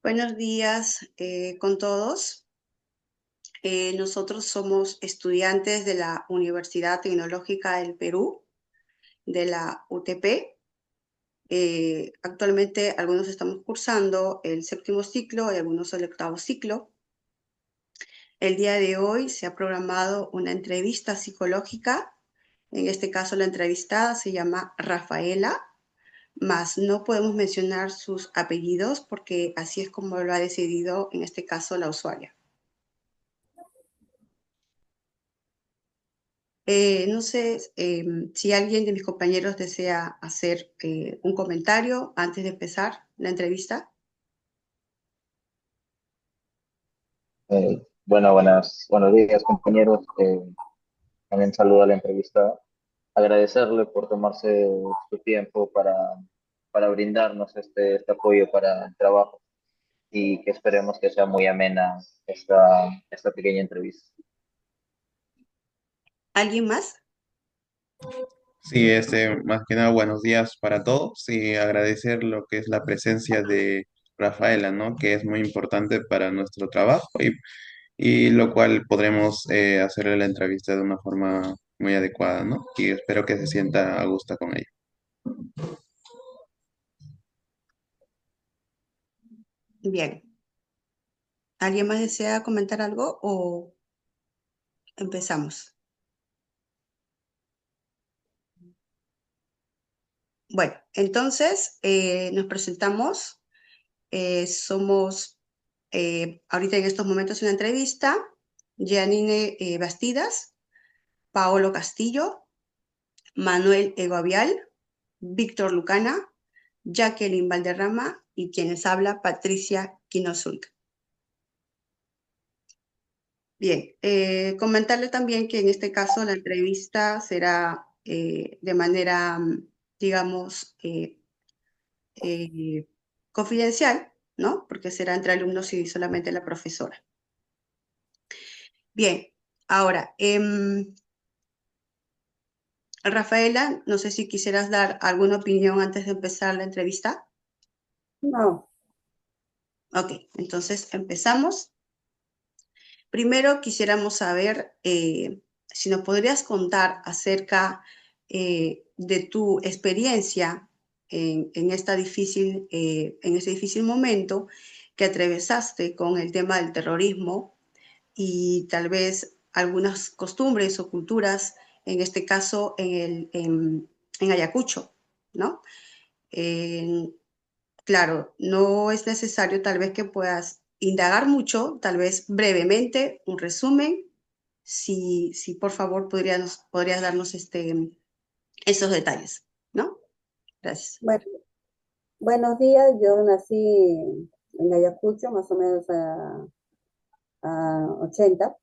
Buenos días con todos. Nosotros somos estudiantes de la Universidad Tecnológica del Perú, de la UTP. Actualmente algunos estamos cursando el séptimo ciclo y algunos el octavo ciclo. El día de hoy se ha programado una entrevista psicológica. En este caso la entrevistada se llama Rafaela, mas no podemos mencionar sus apellidos porque así es como lo ha decidido en este caso la usuaria. No sé si alguien de mis compañeros desea hacer un comentario antes de empezar la entrevista. Buenos días, compañeros. También saludo a la entrevistada. Agradecerle por tomarse su tiempo para brindarnos este apoyo para el trabajo y que esperemos que sea muy amena esta pequeña entrevista. ¿Alguien más? Sí, más que nada, buenos días para todos y agradecer lo que es la presencia de Rafaela, ¿no? Que es muy importante para nuestro trabajo y lo cual podremos hacerle la entrevista de una forma muy adecuada, ¿no? Y espero que se sienta a gusto con ella. Bien. ¿Alguien más desea comentar algo o empezamos? Bueno, entonces nos presentamos. Somos ahorita en estos momentos una entrevista. Janine Bastidas, Paolo Castillo, Manuel Egoavial, Víctor Lucana, Jacqueline Valderrama y quienes habla Patricia Quinosulca. Bien, comentarle también que en este caso la entrevista será de manera, digamos, eh, confidencial, ¿no? Porque será entre alumnos y solamente la profesora. Bien, ahora, Rafaela, no sé si quisieras dar alguna opinión antes de empezar la entrevista. No, Ok, entonces empezamos. Primero quisiéramos saber si nos podrías contar acerca de tu experiencia en este difícil momento que atravesaste con el tema del terrorismo y tal vez algunas costumbres o culturas, en este caso en Ayacucho, ¿no? Claro, no es necesario tal vez que puedas indagar mucho, tal vez brevemente, un resumen, si por favor podrías darnos esos detalles, ¿no? Gracias. bueno, buenos días. Yo nací en Ayacucho, más o menos a 80.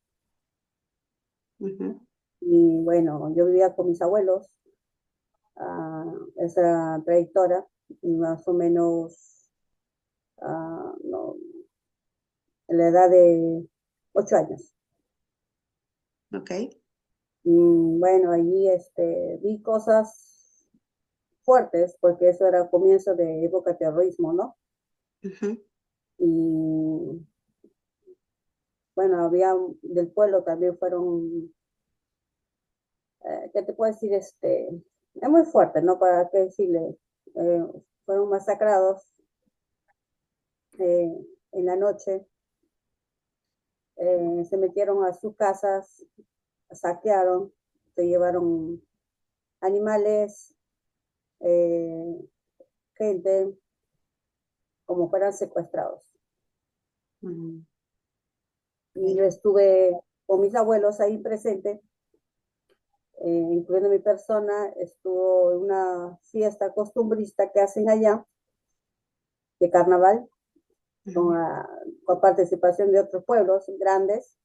Ujú. Y bueno, yo vivía con mis abuelos, esa trayectoria, y más o menos no, en la edad de 8 años. Ok. Y bueno, allí vi cosas fuertes, porque eso era comienzo de época de terrorismo, ¿no? Ujú. Y bueno, había del pueblo también fueron ¿qué te puedo decir? Es muy fuerte, ¿no? ¿Para qué decirle? Eh, Fueron masacrados eh, en la noche, se metieron a sus casas, saquearon, se llevaron animales, eh, gente, como fueran secuestrados. Mm, Y ok. yo estuve con mis abuelos ahí presentes, incluyendo mi persona, estuvo en una fiesta costumbrista que hacen allá, de carnaval, con, Ujú. con participación de otros pueblos grandes,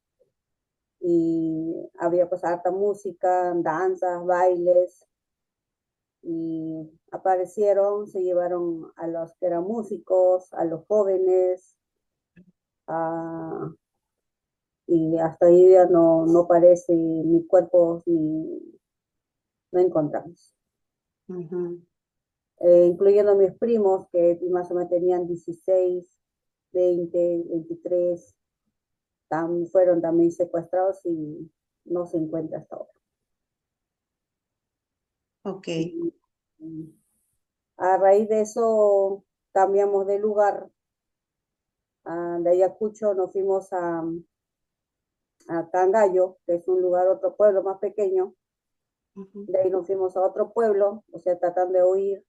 y había pues harta música, danzas, bailes, y aparecieron, se llevaron a los que eran músicos, a los jóvenes, a, y hasta hoy día no parece ni cuerpos ni no encontramos. Ujú. Incluyendo a mis primos que más o menos tenían 16, 20, 23, fueron también secuestrados y no se encuentra hasta ahora. Ok. A raíz de eso cambiamos de lugar. De Ayacucho nos fuimos a Cangallo, que es un lugar, otro pueblo más pequeño. De ahí nos fuimos a otro pueblo, o sea, tratando de huir,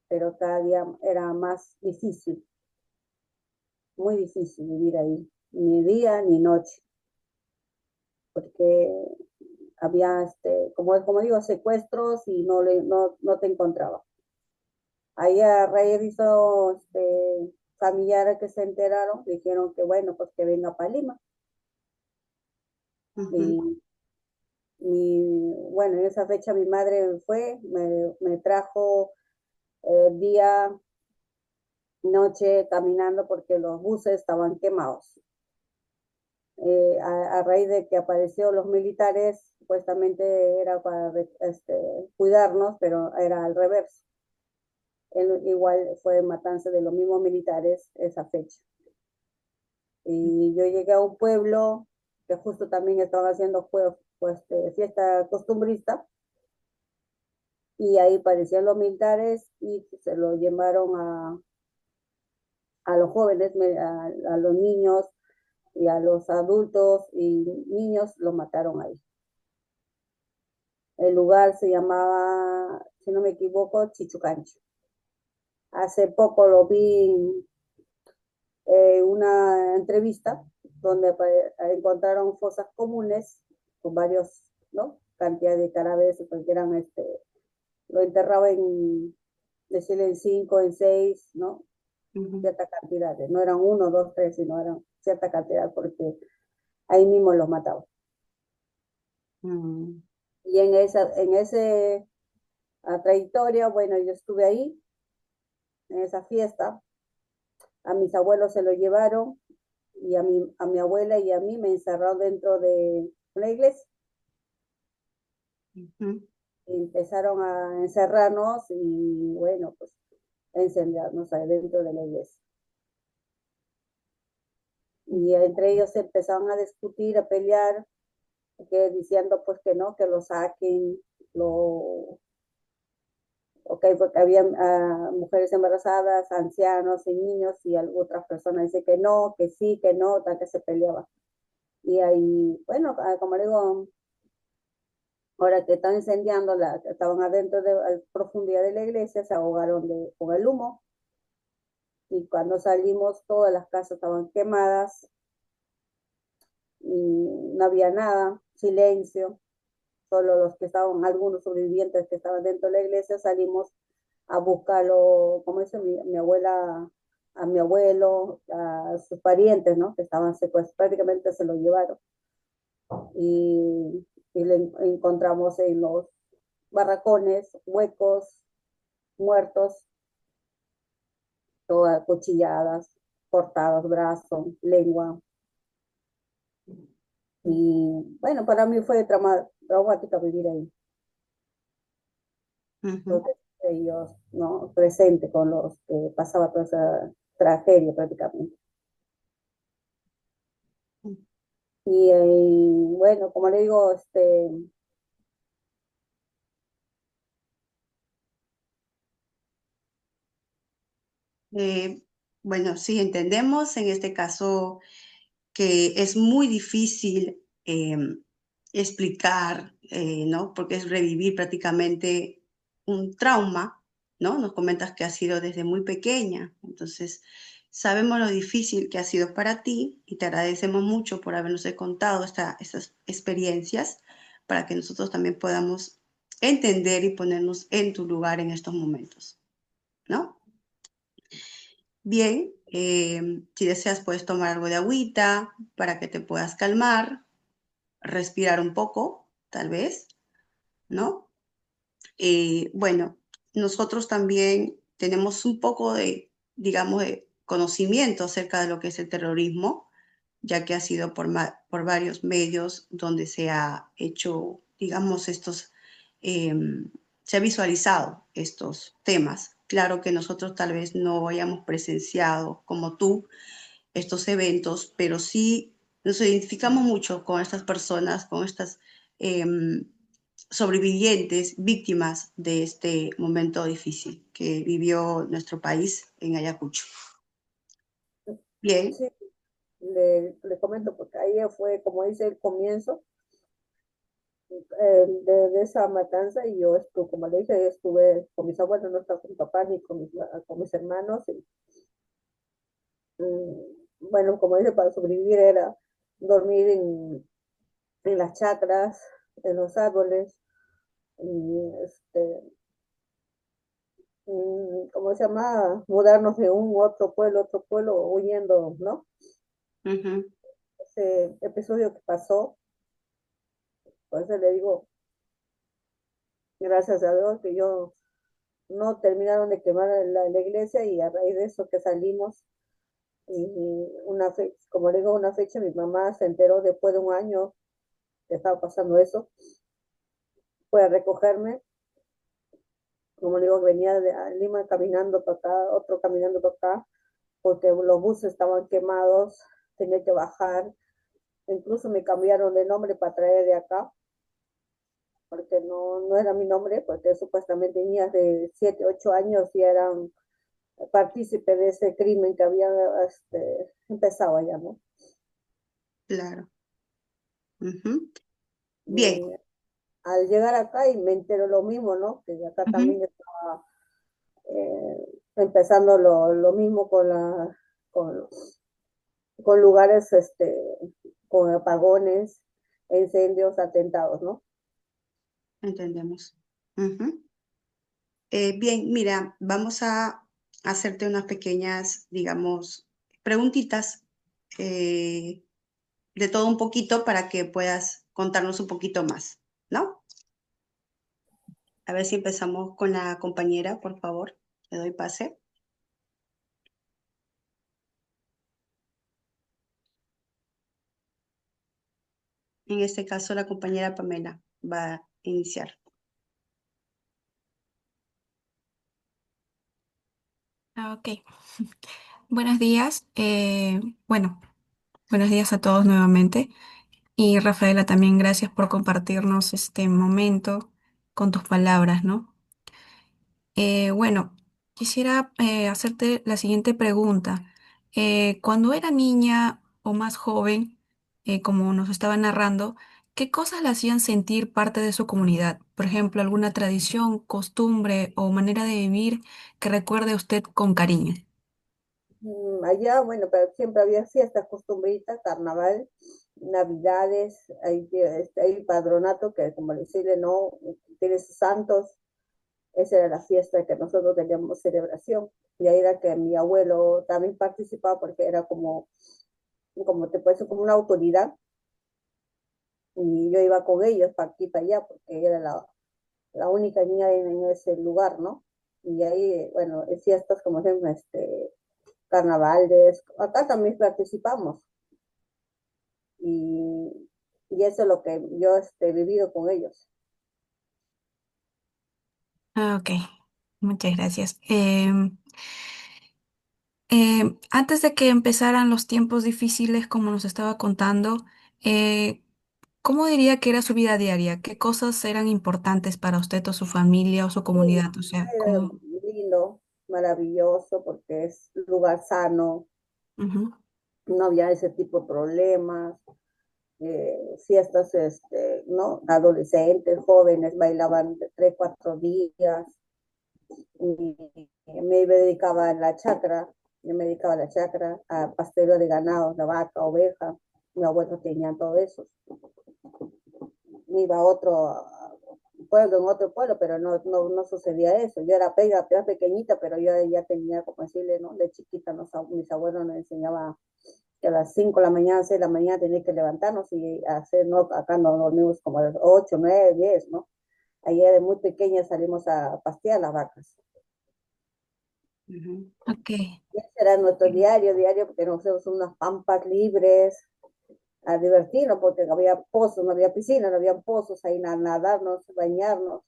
pero cada día era más difícil, muy difícil vivir ahí, ni día ni noche, porque había, como digo, secuestros y no te encontraba. Ahí a raíz de eso, familiares que se enteraron, dijeron que bueno, pues que venga para Lima. Bueno, en esa fecha mi madre fue, me trajo día, noche caminando porque los buses estaban quemados. A raíz de que apareció los militares, supuestamente era para cuidarnos, pero era al reverso. Igual fue matanza de los mismos militares esa fecha. Y yo llegué a un pueblo que justo también estaban haciendo fiesta costumbrista, y ahí aparecían los militares y se lo llevaron a los jóvenes, a los niños y a los adultos y niños, los mataron ahí. El lugar se llamaba, si no me equivoco, Chichucancho. Hace poco lo vi en una entrevista donde encontraron fosas comunes con varios, ¿no? Cantidad de cadáveres, porque eran, lo enterraban decirle en 5, en 6, ¿no? Cierta cantidad, no eran 1, 2, 3, sino eran cierta cantidad, porque ahí mismo los mataban. Y en ese trayectoria, bueno, yo estuve ahí, en esa fiesta, a mis abuelos se lo llevaron, y a mi abuela y a mí me encerraron dentro de una iglesia. Y empezaron a encerrarnos y, bueno, pues a encendernos ahí dentro de la iglesia. Y entre ellos se empezaron a discutir, a pelear, diciendo pues que no, que lo saquen, porque había mujeres embarazadas, ancianos y niños, y otras personas dicen que no, que sí, que no, tal que se peleaba. Y ahí, bueno, como digo, ahora que están incendiando, estaban adentro a profundidad de la iglesia, se ahogaron con el humo, y cuando salimos todas las casas estaban quemadas, y no había nada, silencio. Solo los que estaban, algunos sobrevivientes que estaban dentro de la iglesia, salimos a buscarlo, como dice mi abuela, a mi abuelo, a sus parientes, ¿no? Que estaban secuestrados, prácticamente se lo llevaron. Y le encontramos en los barracones, huecos, muertos, todas cuchilladas, cortados, brazos, lengua. Y bueno, para mí fue traumática vivir ahí. Entonces, ellos, ¿no? Presente con los que pasaba toda esa tragedia prácticamente. Y bueno, como le digo, bueno, sí, entendemos en este caso que es muy difícil explicar, ¿no? Porque es revivir prácticamente un trauma, ¿no? Nos comentas que ha sido desde muy pequeña, entonces sabemos lo difícil que ha sido para ti y te agradecemos mucho por habernos contado estas experiencias para que nosotros también podamos entender y ponernos en tu lugar en estos momentos, ¿no? Bien, si deseas puedes tomar algo de agüita para que te puedas calmar, respirar un poco, tal vez, ¿no? Bueno, nosotros también tenemos un poco de, digamos, de conocimiento acerca de lo que es el terrorismo, ya que ha sido por varios medios donde se ha hecho, digamos, se ha visualizado estos temas. Claro que nosotros tal vez no hayamos presenciado como tú estos eventos, pero sí nos identificamos mucho con estas personas, con estas sobrevivientes, víctimas de este momento difícil que vivió nuestro país en Ayacucho. Bien. Sí, le comento porque ahí fue, como dice, el comienzo de esa matanza y yo estuve, como le dije, yo estuve con mis abuelos, no estaba con mi papá ni con mis hermanos. Y, bueno, como dice, para sobrevivir era dormir en las chacras, en los árboles, y ¿cómo se llama? Mudarnos de un otro pueblo, huyendo, ¿no? Uh-huh. Ese episodio que pasó, por eso le digo, gracias a Dios que yo no terminaron de quemar la iglesia y a raíz de eso que salimos, y una fecha, como le digo, una fecha, mi mamá se enteró después de un año que estaba pasando eso, fue a recogerme, como le digo, venía de Lima caminando para acá, otro caminando para acá, porque los buses estaban quemados, tenía que bajar, incluso me cambiaron de nombre para traer de acá, porque no era mi nombre, porque supuestamente niñas de 7 8 años y eran partícipe de ese crimen que había empezado allá, ¿no? Claro. Uh-huh. Bien. Y al llegar acá y me entero lo mismo, ¿no? Que acá Uh-huh. también estaba empezando lo mismo con, con lugares, con apagones, incendios, atentados, ¿no? Entendemos. Uh-huh. Bien, mira, vamos a hacerte unas pequeñas, digamos, preguntitas de todo un poquito para que puedas contarnos un poquito más, ¿no? A ver si empezamos con la compañera, por favor. Le doy pase. En este caso, la compañera Pamela va a iniciar. Ok, buenos días. Bueno, buenos días a todos nuevamente. Y Rafaela, también gracias por compartirnos este momento con tus palabras, ¿no? Bueno, quisiera hacerte la siguiente pregunta. Cuando era niña o más joven, como nos estaba narrando, ¿qué cosas la hacían sentir parte de su comunidad? Por ejemplo, alguna tradición, costumbre o manera de vivir que recuerde usted con cariño. Allá, bueno, pero siempre había fiestas, costumbritas, carnaval, navidades, hay padronato, que como decirle, no, tienes santos, esa era la fiesta que nosotros teníamos celebración. Y ahí era que mi abuelo también participaba porque era como te puedes decir, como una autoridad. Y yo iba con ellos para aquí, para allá, porque era la única niña en ese lugar, ¿no? Y ahí, bueno, en fiestas como ejemplo, carnavales, acá también participamos. Y, y eso es lo que yo he vivido con ellos. Ah, ok, muchas gracias. Antes de que empezaran los tiempos difíciles, como nos estaba contando, eh, ¿cómo diría que era su vida diaria? ¿Qué cosas eran importantes para usted o su familia o su Sí, comunidad? O sea, era ¿cómo? lindo, maravilloso, porque es lugar sano, Ujú. no había ese tipo de problemas, fiestas, ¿no? Adolescentes, jóvenes, bailaban de 3, 4 días, y me dedicaba a la chacra, yo me dedicaba a la chacra, a pasteleo de ganado, la vaca, oveja, mi abuelo tenía todo eso. Me iba a otro pueblo, en otro pueblo, pero no sucedía eso. Yo era pequeñita, pero yo ya tenía, como decirle, ¿no? De chiquita, mis abuelos nos enseñaban que a las 5 de la mañana, 6 de la mañana tenía que levantarnos y hacer, ¿no? Acá nos dormimos como a las 8, 9, 10, ¿no? Ayer de muy pequeña salimos a pastear las vacas. Uh-huh. Ok. Y ese era nuestro diario, porque nosotros somos unas pampas libres, a divertirnos, porque había pozos, no había piscina, no había pozos, ahí nadarnos, bañarnos.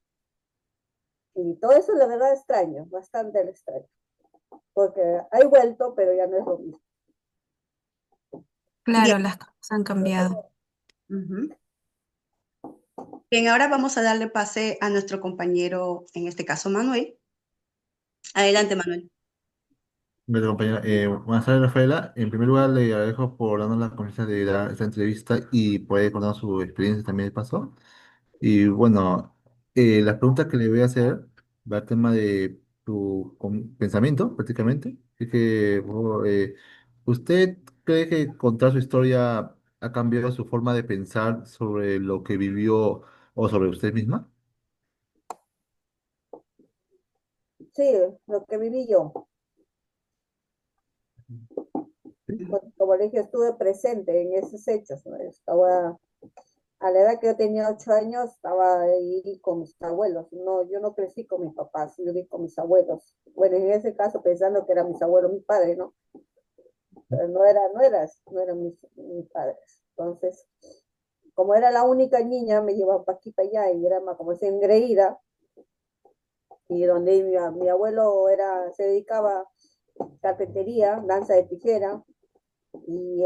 Y todo eso la verdad extraño, bastante lo extraño, porque he vuelto, pero ya no es lo mismo. Claro, Bien, las cosas han cambiado. ujú. Bien, ahora vamos a darle pase a nuestro compañero, en este caso Manuel. Adelante, Manuel. Bueno, compañera, buenas tardes, Rafaela. En primer lugar, le agradezco por darnos la confianza de dar esta entrevista y poder contar su experiencia también de paso. Y bueno, las preguntas que le voy a hacer va al tema de tu pensamiento, prácticamente. Es que, ¿usted cree que contar su historia ha cambiado su forma de pensar sobre lo que vivió o sobre usted misma? Sí, lo que viví yo, Sí. porque como le dije, estuve presente en esos hechos, ¿no? Estaba, a la edad que yo tenía 8 años, estaba ahí con mis abuelos. No, yo no crecí con mis papás, yo viví con mis abuelos. Bueno, en ese caso pensando que eran mis abuelos, mi padre, ¿no? Pero no eran mis padres. Entonces, como era la única niña, me llevaban para aquí, para allá, y era más como se engreída, y donde mi abuelo se dedicaba a carpintería, danza de tijera, y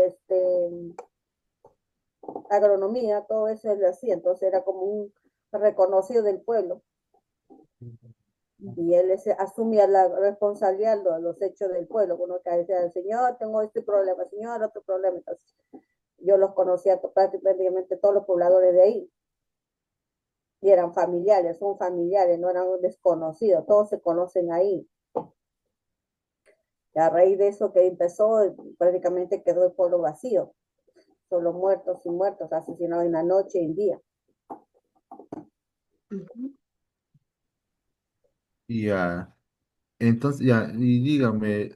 agronomía, todo eso él lo hacía, entonces era como un reconocido del pueblo, y él asumía la responsabilidad de los hechos del pueblo, uno que decía, señor, tengo este problema, señor, otro problema, entonces yo los conocía prácticamente todos los pobladores de ahí, y eran familiares, son familiares, no eran desconocidos, todos se conocen ahí. Y a raíz de eso que empezó, prácticamente quedó el pueblo vacío, solo muertos y muertos, asesinados en la noche y en día. Ujú. Y ya. Entonces, ya, y dígame,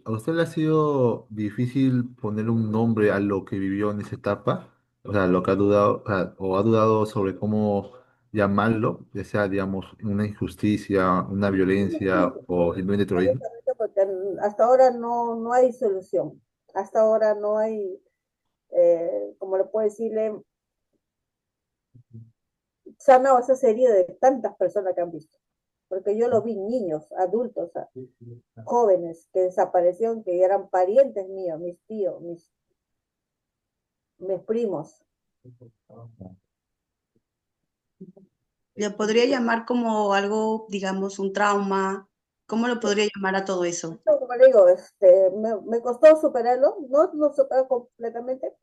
¿a usted le ha sido difícil poner un nombre a lo que vivió en esa etapa? O sea, lo que ha dudado, o ha dudado sobre cómo llamarlo, ya sea, digamos, una injusticia, una violencia o simplemente terrorismo. Porque hasta ahora no hay solución, hasta ahora no hay, como le puedo decirle, sanado esa serie de tantas personas que han visto. Porque yo lo vi niños, adultos, jóvenes que desaparecieron, que eran parientes míos, mis tíos, mis primos. ¿Le podría llamar como algo, digamos, un trauma? ¿Cómo lo podría llamar a todo eso? Como le digo, me costó superarlo, no superar completamente,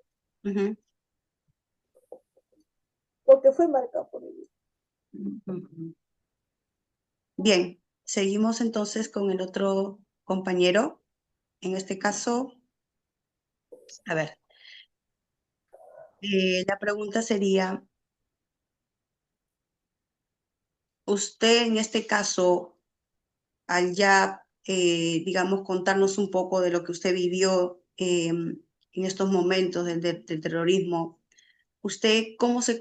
Ujú, porque fue marcado por ellos. ujú. Bien, seguimos entonces con el otro compañero. En este caso, a ver, la pregunta sería, usted en este caso, al ya, digamos, contarnos un poco de lo que usted vivió en estos momentos del terrorismo, ¿usted cómo se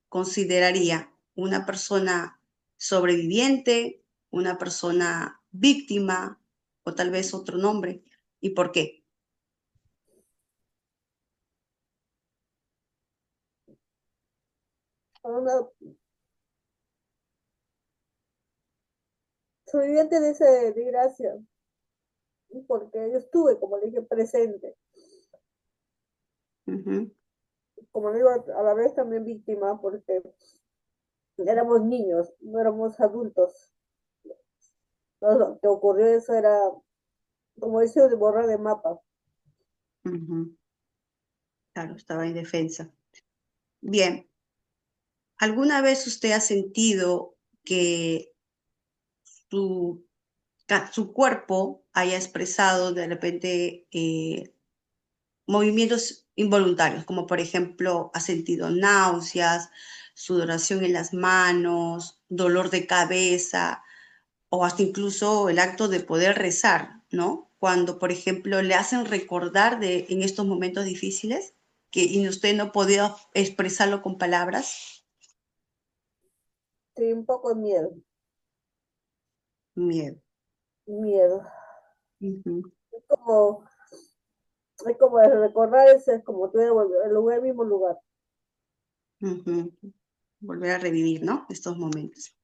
consideraría una persona sobreviviente, una persona víctima o tal vez otro nombre? ¿Y por qué? Una sobreviviente de esa desgracia, porque yo estuve, como le dije, presente. Ujú, Como le digo, a la vez también víctima, porque éramos niños, no éramos adultos. Todo lo que ocurrió eso era, como dice, de borrar de mapa. ujú. Claro, estaba indefensa. Bien, ¿alguna vez usted ha sentido que su, su cuerpo haya expresado de repente movimientos involuntarios, como por ejemplo ha sentido náuseas, sudoración en las manos, dolor de cabeza o hasta incluso el acto de poder rezar, ¿no? Cuando, por ejemplo, le hacen recordar en estos momentos difíciles y usted no podía expresarlo con palabras? Sí, un poco de miedo, Miedo. miedo. Ujú, Es como recordar ese, es como tuviera el mismo lugar. ujú. Volver a revivir, ¿no? Estos momentos.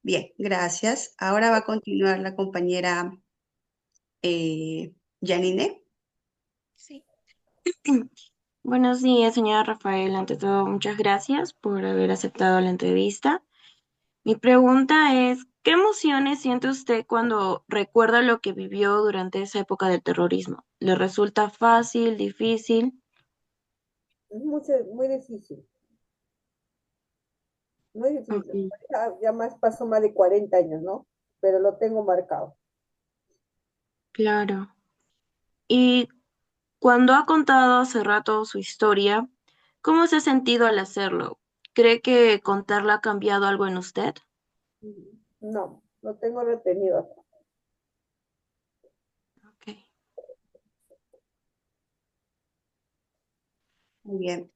Bien, gracias. Ahora va a continuar la compañera Janine. Sí. Buenos días, señora Rafael. Ante todo, muchas gracias por haber aceptado la entrevista. Mi pregunta es, ¿qué emociones siente usted cuando recuerda lo que vivió durante esa época del terrorismo? ¿Le resulta fácil, difícil? Es muy difícil, muy difícil. Ok, Ya más pasó más de 40 años, ¿no? Pero lo tengo marcado. claro. Y cuando ha contado hace rato su historia, ¿cómo se ha sentido al hacerlo? ¿Cree que contarla ha cambiado algo en usted? No, lo tengo retenido acá. Ok. Muy bien.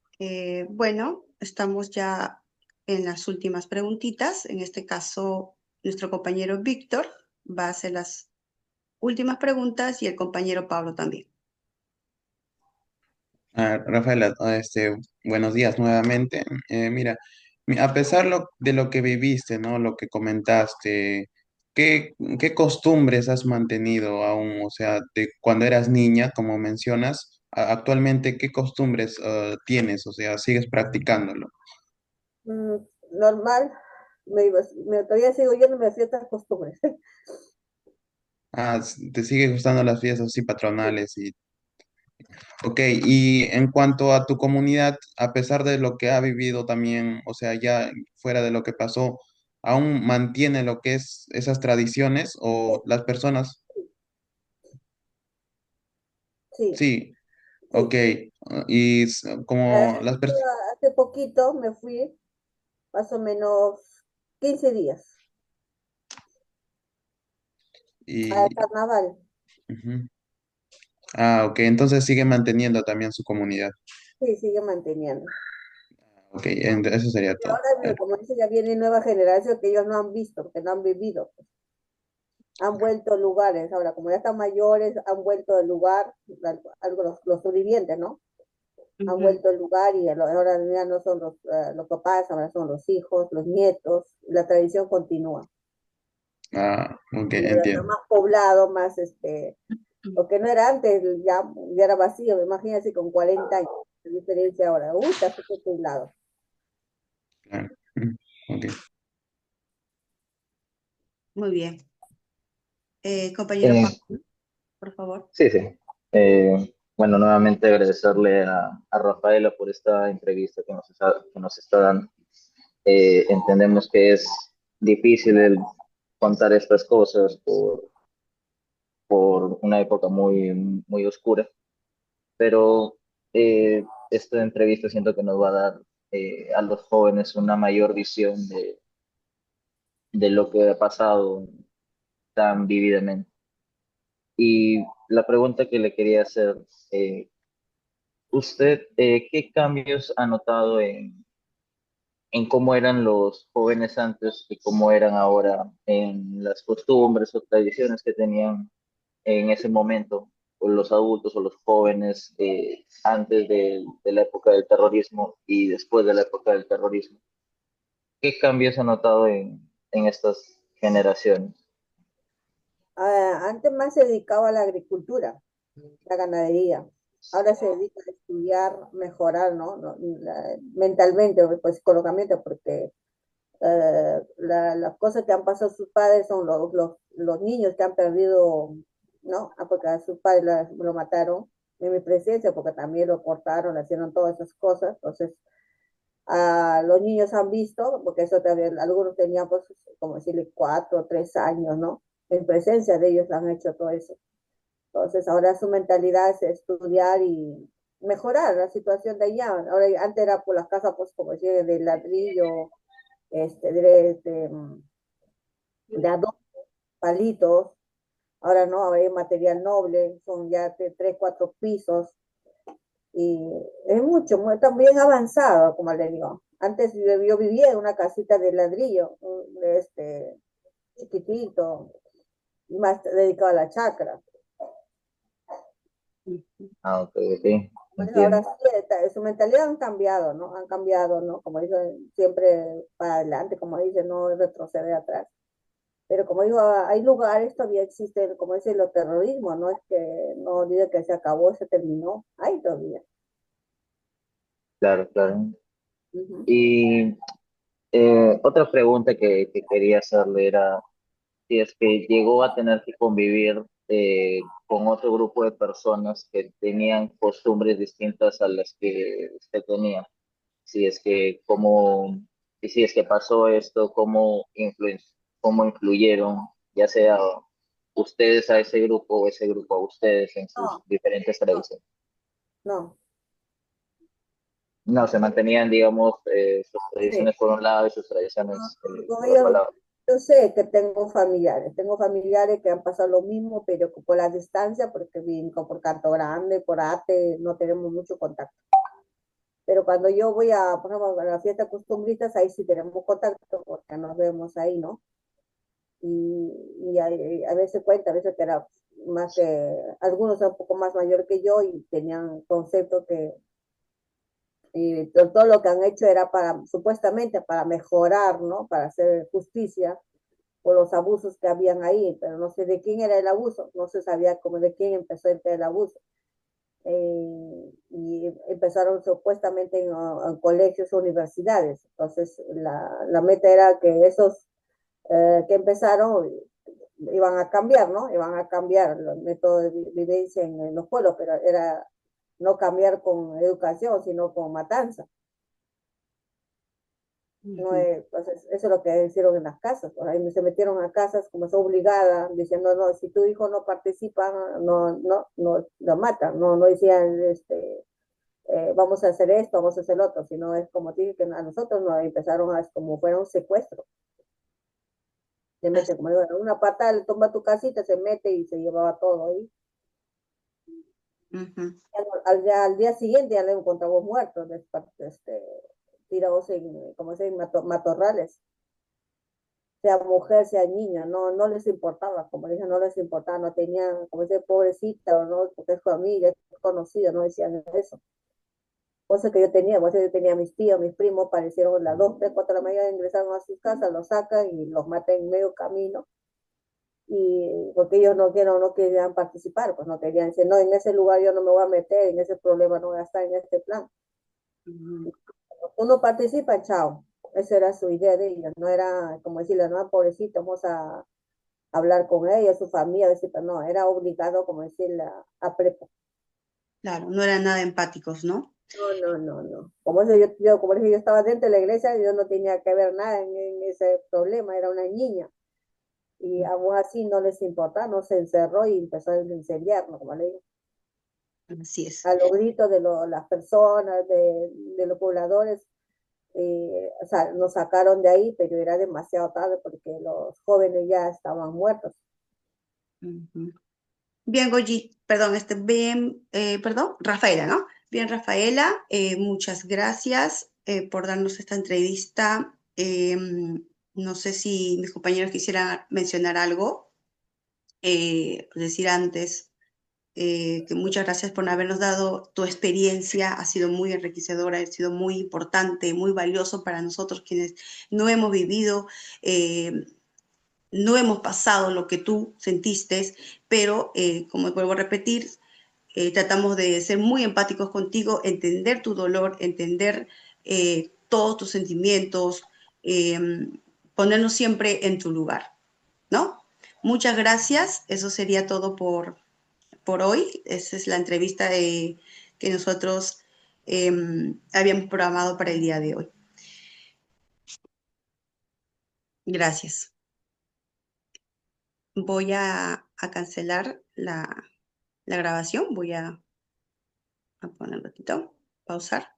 Bueno, estamos ya en las últimas preguntitas. En este caso, nuestro compañero Víctor va a hacer las últimas preguntas y el compañero Pablo también. Rafaela, buenos días nuevamente. Mira, a pesar de lo que viviste, ¿no? Lo que comentaste, ¿qué costumbres has mantenido aún? O sea, de cuando eras niña, como mencionas, actualmente, ¿qué costumbres tienes? O sea, ¿sigues practicándolo? Mm, Normal, todavía sigo yendo a mis fiestas costumbres. Ah, ¿te sigue gustando las fiestas así patronales y ok, y en cuanto a tu comunidad, a pesar de lo que ha vivido también, o sea, ya fuera de lo que pasó, ¿aún mantiene lo que es esas tradiciones o las personas? Sí, Sí, ok, sí. y como las Yo personas, hace poquito me fui, más o menos 15 días, al y, carnaval. ujú. Ah, ok, entonces sigue manteniendo también su comunidad. Sí, sigue manteniendo. Ok, eso sería Y todo. ahora, como dice, ya viene nueva generación que ellos no han visto, que no han vivido. Han vuelto lugares, ahora como ya están mayores, han vuelto al lugar, algo los sobrevivientes, ¿no? Han Ujú. vuelto al lugar y ahora ya no son los papás, ahora son los hijos, los nietos, la tradición continúa. Ah, ok, Y ahora está entiendo. más poblado, más lo que no era antes, ya era vacío, imagínense con 40 años, la diferencia ahora, está súper poblado. Claro. Mm, ok. Muy bien. Compañero Eh, Pablo, por favor. sí, sí. Bueno, nuevamente agradecerle a Rafaela por esta entrevista que nos está dando. Entendemos que es difícil el contar estas cosas por una época muy oscura, pero esta entrevista siento que nos va a dar a los jóvenes una mayor visión de lo que ha pasado tan vívidamente. Y la pregunta que le quería hacer, eh, ¿usted qué cambios ha notado en cómo eran los jóvenes antes y cómo eran ahora en las costumbres o tradiciones que tenían en ese momento, o los adultos o los jóvenes antes de la época del terrorismo y después de la época del terrorismo? ¿Qué cambios ha notado en estas generaciones? Antes más se dedicaba a la agricultura, la ganadería. Ahora se dedica a estudiar, mejorar, ¿no? Mentalmente, pues psicológicamente, porque las cosas que han pasado a sus padres son los niños que han perdido, ¿no? Porque a sus padres lo mataron en mi presencia, porque también lo cortaron, le hicieron todas esas cosas. Entonces, los niños han visto, porque eso también, algunos tenían, pues, como decirle, 4 o 3 años, ¿no? En presencia de ellos han hecho todo eso. Entonces, ahora su mentalidad es estudiar y mejorar la situación de allá. Ahora, antes era por las casas, pues, como decía, de ladrillo, de a 2 palitos. Ahora no, ahora hay material noble, son ya de 3, 4 pisos. Y es mucho, también avanzado, como le digo. Antes yo vivía en una casita de ladrillo, chiquitito, más dedicado a la chacra. Ah, ok, ok. Pues ahora entiendo. sí, su mentalidad han cambiado, ¿no? Han cambiado, ¿no? Como dicen, siempre para adelante, como dicen, no retroceder atrás. Pero como digo, hay lugares, todavía existen, como dicen, los terrorismos, no es que no diga que se acabó, se terminó, hay todavía. Claro, claro. Ujú. Y otra pregunta que quería hacerle era si es que llegó a tener que convivir con otro grupo de personas que tenían costumbres distintas a las que usted tenía. Si es que cómo, y si es que pasó esto, cómo influyeron, ya sea ustedes a ese grupo o ese grupo a ustedes en sus No, diferentes no, tradiciones. no. No, se mantenían, digamos, sus Sí. tradiciones por un lado y sus No, tradiciones con por otro ellos, lado. yo sé que tengo familiares que han pasado lo mismo, pero que por la distancia, porque vinco por Canto Grande, por Ate, no tenemos mucho contacto. Pero cuando yo voy a, por ejemplo, a la fiesta costumbristas, ahí sí tenemos contacto, porque nos vemos ahí, ¿no? Y a veces cuenta, a veces que era más que, algunos eran un poco más mayor que yo y tenían concepto que todo lo que han hecho era para, supuestamente, para mejorar, ¿no? Para hacer justicia por los abusos que habían ahí, pero no sé de quién era el abuso, no se sabía cómo de quién empezó el abuso. Y empezaron supuestamente en colegios o universidades. Entonces, la meta era que esos que empezaron iban a cambiar, ¿no? Iban a cambiar el método de vivencia en los pueblos, pero era no cambiar con educación, sino con matanza. No Ujú. es, entonces, eso es lo que hicieron en las casas. Por ahí se metieron a casas como es obligada, diciendo, no, si tu hijo no participa, no lo matan. No decían, vamos a hacer esto, vamos a hacer lo otro, sino es como te dije, que a nosotros nos empezaron a, como fuera un secuestro. Se mete, como digo, en una pata, le toma tu casita, se mete y se llevaba todo ahí. Ujú. Al día siguiente ya le encontramos muertos, tirados como se dice, matorrales, sea mujer, sea niña, no les importaba, como dije, no les importaba, no tenían, como dice, pobrecita, o no, porque es familia, es conocida, no decían eso. Cosa que yo tenía, pues yo tenía mis tíos, mis primos, parecieron las 2, 3, 4 de la mañana, ingresaron a sus casas, los sacan y los matan en medio camino, y porque ellos no querían participar, pues no querían decir, no, en ese lugar yo no me voy a meter, en ese problema no voy a estar, en este plan. Ujú. Uno participa, chao. Esa era su idea de ella, no era como decirle, no, pobrecito, vamos a hablar con ella, su familia, decir, pero no, era obligado, como decirle, a prepo. Claro, no eran nada empáticos, ¿no? No. Como, eso como dije, yo estaba dentro de la iglesia, yo no tenía que ver nada en ese problema, era una niña. Y aún así no les importaba, no se encerró y empezó a incendiar, ¿no? Como le digo, Así es. a los gritos de las personas, de los pobladores, o sea, nos sacaron de ahí, pero era demasiado tarde porque los jóvenes ya estaban muertos. Ujú. Bien, Goyi, perdón, perdón, Rafaela, ¿no? Bien, Rafaela, muchas gracias por darnos esta entrevista. No sé si mis compañeros quisieran mencionar algo, decir antes que muchas gracias por habernos dado tu experiencia, ha sido muy enriquecedora, ha sido muy importante, muy valioso para nosotros quienes no hemos vivido. No hemos pasado lo que tú sentiste, pero como vuelvo a repetir, tratamos de ser muy empáticos contigo, entender tu dolor, entender todos tus sentimientos, eh, ponernos siempre en tu lugar, ¿no? Muchas gracias, eso sería todo por hoy. Esa es la entrevista que nosotros habíamos programado para el día de hoy. Gracias. Voy a cancelar la grabación, voy a poner un ratito, pausar.